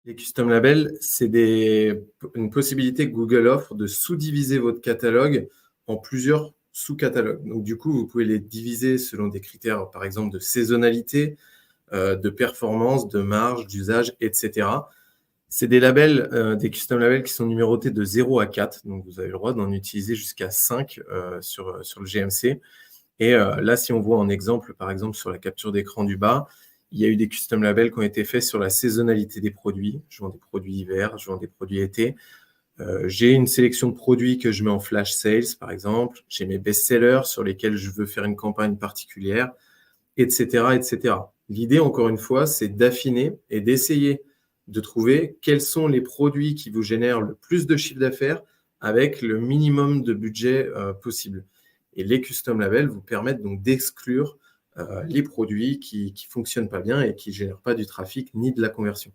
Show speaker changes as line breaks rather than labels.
Les custom labels, c'est une possibilité que Google offre de sous-diviser votre catalogue en plusieurs sous-catalogues. Donc, du coup, vous pouvez les diviser selon des critères, par exemple, de saisonnalité, de performance, de marge, d'usage, etc. C'est des labels, des custom labels qui sont numérotés de 0 à 4. Donc, vous avez le droit d'en utiliser jusqu'à 5 sur le GMC. Et là, si on voit en exemple, par exemple, sur la capture d'écran du bas, il y a eu des custom labels qui ont été faits sur la saisonnalité des produits. Je vends des produits hiver, je vends des produits été. J'ai une sélection de produits que je mets en flash sales, par exemple. J'ai mes best-sellers sur lesquels je veux faire une campagne particulière, etc., etc. L'idée, encore une fois, c'est d'affiner et d'essayer de trouver quels sont les produits qui vous génèrent le plus de chiffre d'affaires avec le minimum de budget possible. Et les custom labels vous permettent donc d'exclure les produits qui ne fonctionnent pas bien et qui ne génèrent pas du trafic ni de la conversion.